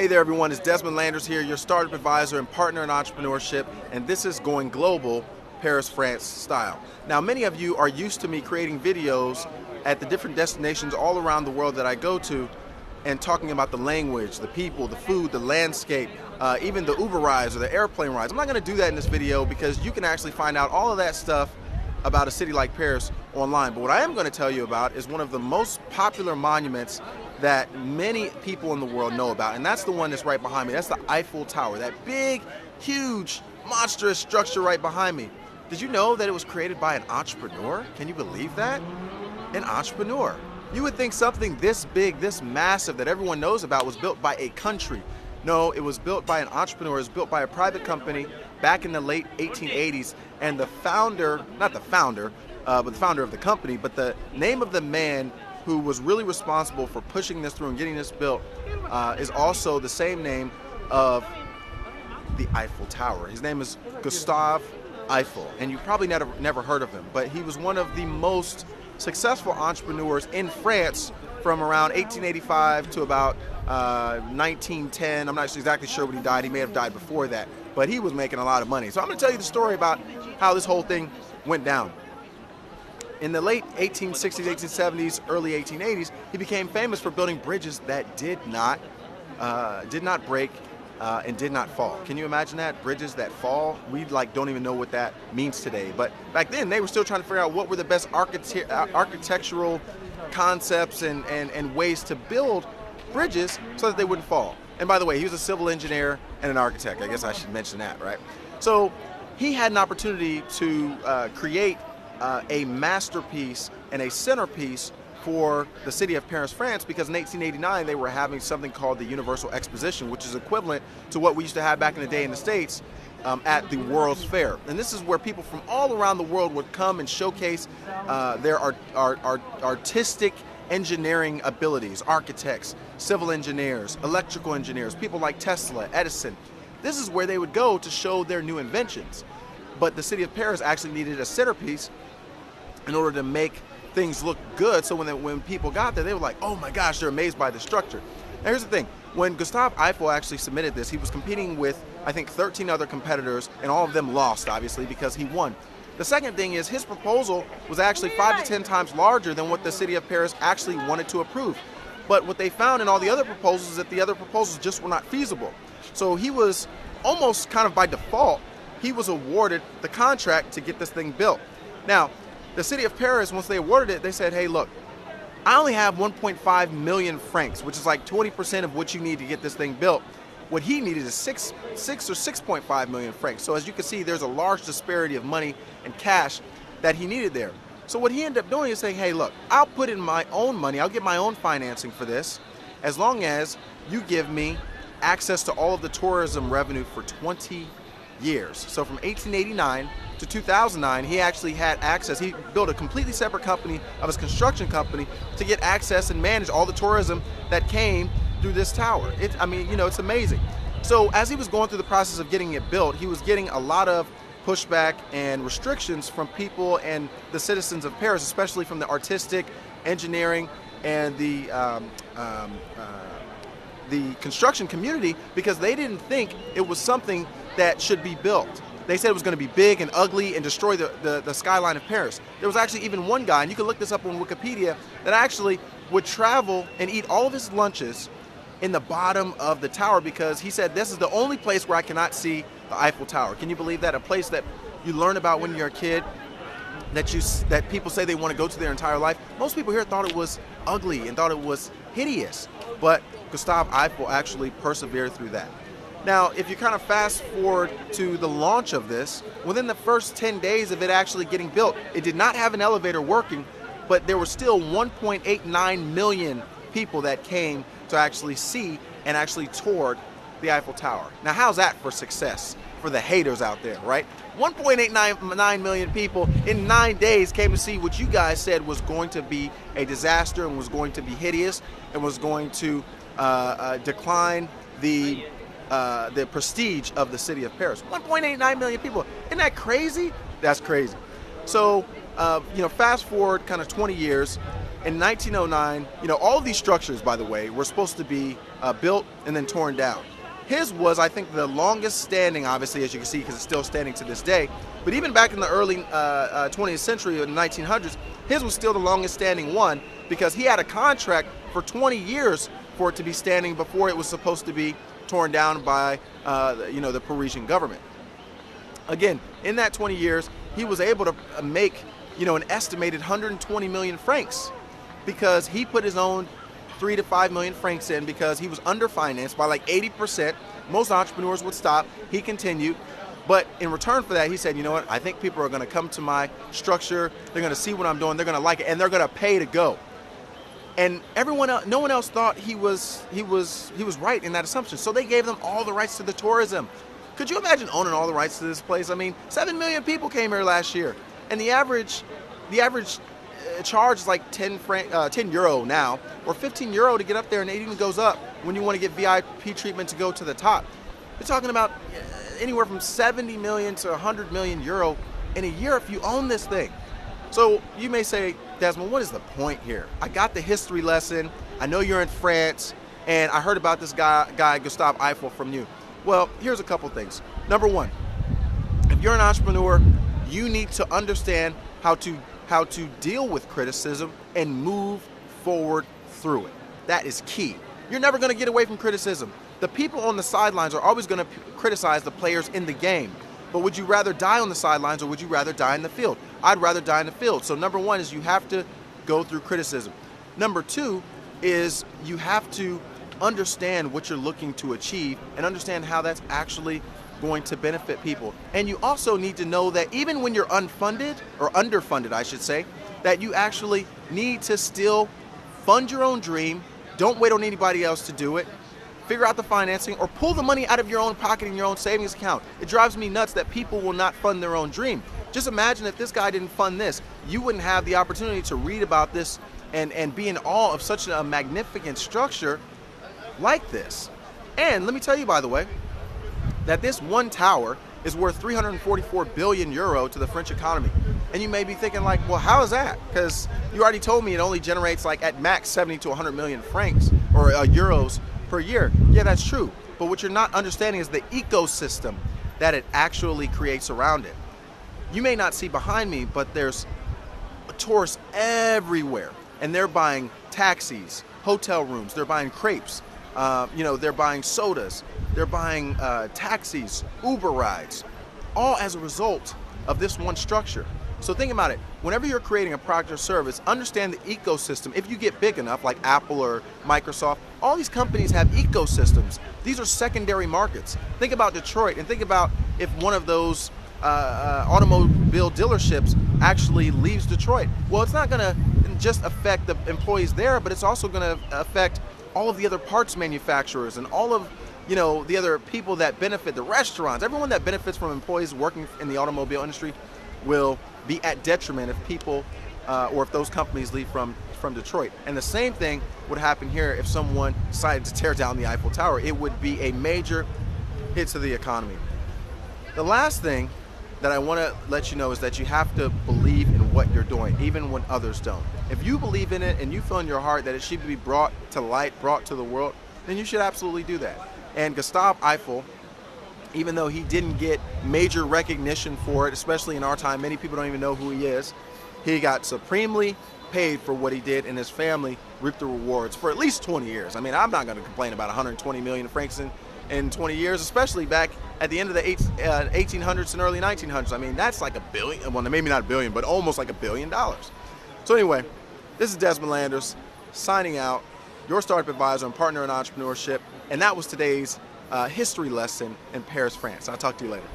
Hey there everyone, it's Dezmon here, your startup advisor and partner in entrepreneurship, and this is Going Global, Paris, France style. Now many of you are used to me creating videos at the different destinations all around the world that I go to and talking about the language, the people, the food, the landscape, even the Uber rides or the airplane rides. I'm not going to do that in this video because you can actually find out all of that stuff about a city like Paris online. But what I am going to tell you about is one of the most popular monuments that many people in the world know about, and that's the one that's right behind me. That's the Eiffel Tower, that big, huge, monstrous structure right behind me. Did you know that it was created by an entrepreneur? Can you believe that? An entrepreneur. You would think something this big, this massive that everyone knows about was built by a country. No, it was built by an entrepreneur. It was built by a private company back in the late 1880s, and the founder, not the founder, but the founder of the company, but the name of the man who was really responsible for pushing this through and getting this built is also the same name of the Eiffel Tower. His name is Gustave Eiffel, and you probably never heard of him, but he was one of the most successful entrepreneurs in France from around 1885 to about 1910. I'm not exactly sure when he died. He may have died before that, but he was making a lot of money. So I'm going to tell you the story about how this whole thing went down. In the late 1860s, 1870s, early 1880s, he became famous for building bridges that did not break and did not fall. Can you imagine that? Bridges that fall? We don't even know what that means today. But back then, they were still trying to figure out what were the best architectural concepts and ways to build bridges so that they wouldn't fall. And by the way, he was a civil engineer and an architect. I guess I should mention that, right? So he had an opportunity to create a masterpiece and a centerpiece for the city of Paris, France, because in 1889 they were having something called the Universal Exposition, which is equivalent to what we used to have back in the day in the States at the World's Fair. And this is where people from all around the world would come and showcase their artistic engineering abilities, architects, civil engineers, electrical engineers, people like Tesla, Edison. This is where they would go to show their new inventions. But the city of Paris actually needed a centerpiece in order to make things look good, so when people got there, they were like, oh my gosh, they're amazed by the structure. Now here's the thing, when Gustave Eiffel actually submitted this, he was competing with, I think, 13 other competitors, and all of them lost, obviously, because he won. The second thing is his proposal was actually 5 to 10 times larger than what the city of Paris actually wanted to approve. But what they found in all the other proposals is that the other proposals just were not feasible. So he was almost kind of by default, he was awarded the contract to get this thing built. Now, the city of Paris, once they awarded it, they said, hey, look, I only have 1.5 million francs, which is like 20% of what you need to get this thing built. What he needed is 6 or 6.5 million francs. So as you can see, there's a large disparity of money and cash that he needed there. So what he ended up doing is saying, hey, look, I'll put in my own money, I'll get my own financing for this, as long as you give me access to all of the tourism revenue for 20 years. So from 1889 to 2009, he actually had access. He built a completely separate company of his construction company to get access and manage all the tourism that came through this tower. It's amazing. So as he was going through the process of getting it built, he was getting a lot of pushback and restrictions from people and the citizens of Paris, especially from the artistic, engineering, and the construction community, because they didn't think it was something that should be built. They said it was going to be big and ugly and destroy the skyline of Paris. There was actually even one guy, and you can look this up on Wikipedia, that actually would travel and eat all of his lunches in the bottom of the tower because he said, this is the only place where I cannot see the Eiffel Tower. Can you believe that? A place that you learn about when you're a kid, that people say they want to go to their entire life. Most people here thought it was ugly and thought it was hideous, but Gustave Eiffel actually persevered through that. Now, if you kind of fast forward to the launch of this, within the first 10 days of it actually getting built, it did not have an elevator working, but there were still 1.89 million people that came to actually see and actually toured the Eiffel Tower. Now, how's that for success for the haters out there, right? 1.89 million people in 9 days came to see what you guys said was going to be a disaster and was going to be hideous and was going to decline the prestige of the city of Paris. 1.89 million people. Isn't that crazy? That's crazy. So, fast forward kind of 20 years, In 1909, all of these structures, by the way, were supposed to be built and then torn down. His was, I think, the longest standing, obviously, as you can see, because it's still standing to this day. But even back in the early 20th century, in the 1900s, his was still the longest standing one because he had a contract for 20 years for it to be standing before it was supposed to be torn down by, the Parisian government. Again, in that 20 years, he was able to make, an estimated 120 million francs because he put his own 3 to 5 million francs in because he was underfinanced by like 80%. Most entrepreneurs would stop. He continued. But in return for that, he said, you know what, I think people are going to come to my structure. They're going to see what I'm doing. They're going to like it, and they're going to pay to go. And everyone else, no one else thought he was right in that assumption. So they gave them all the rights to the tourism. Could you imagine owning all the rights to this place? I mean, 7 million people came here last year, and the average charge is like 10 euro now, or 15 euro to get up there, and it even goes up when you want to get VIP treatment to go to the top. You're talking about anywhere from 70 million to 100 million euro in a year if you own this thing. So you may say, Dezmon, what is the point here? I got the history lesson. I know you're in France, and I heard about this guy Gustave Eiffel from you. Well, here's a couple things. Number one, if you're an entrepreneur, you need to understand how to deal with criticism and move forward through it. That is key. You're never going to get away from criticism. The people on the sidelines are always going to criticize the players in the game. But would you rather die on the sidelines or would you rather die in the field? I'd rather die in the field. So number one is you have to go through criticism. Number two is you have to understand what you're looking to achieve and understand how that's actually going to benefit people. And you also need to know that even when you're unfunded, or underfunded I should say, that you actually need to still fund your own dream. Don't wait on anybody else to do it. Figure out the financing or pull the money out of your own pocket in your own savings account. It drives me nuts that people will not fund their own dream. Just imagine if this guy didn't fund this, you wouldn't have the opportunity to read about this and be in awe of such a magnificent structure like this. And let me tell you, by the way, that this one tower is worth 344 billion euro to the French economy. And you may be thinking like, well, how is that? Because you already told me it only generates like at max 70 to 100 million francs or euros per year. Yeah, that's true. But what you're not understanding is the ecosystem that it actually creates around it. You may not see behind me, but there's tourists everywhere. And they're buying taxis, hotel rooms, they're buying crepes, they're buying sodas, they're buying taxis, Uber rides, all as a result of this one structure. So think about it. Whenever you're creating a product or service, understand the ecosystem. If you get big enough, like Apple or Microsoft, all these companies have ecosystems. These are secondary markets. Think about Detroit and think about if one of those automobile dealerships actually leaves Detroit. Well, it's not going to just affect the employees there, but it's also going to affect all of the other parts manufacturers and all of the other people that benefit, the restaurants, everyone that benefits from employees working in the automobile industry will be at detriment if people or if those companies leave from Detroit. And the same thing would happen here if someone decided to tear down the Eiffel Tower. It would be a major hit to the economy. The last thing that I want to let you know is that you have to believe in what you're doing, even when others don't. If you believe in it and you feel in your heart that it should be brought to light, brought to the world, then you should absolutely do that. And Gustave Eiffel, even though he didn't get major recognition for it, especially in our time, many people don't even know who he is, he got supremely paid for what he did, and his family reaped the rewards for at least 20 years. I mean, I'm not going to complain about 120 million francs in 20 years, especially back at the end of the 1800s and early 1900s. I mean, that's like a billion, well, maybe not a billion, but almost like $1 billion. So anyway, this is Dezmon Landers signing out, your startup advisor and partner in entrepreneurship, and that was today's history lesson in Paris, France. I'll talk to you later.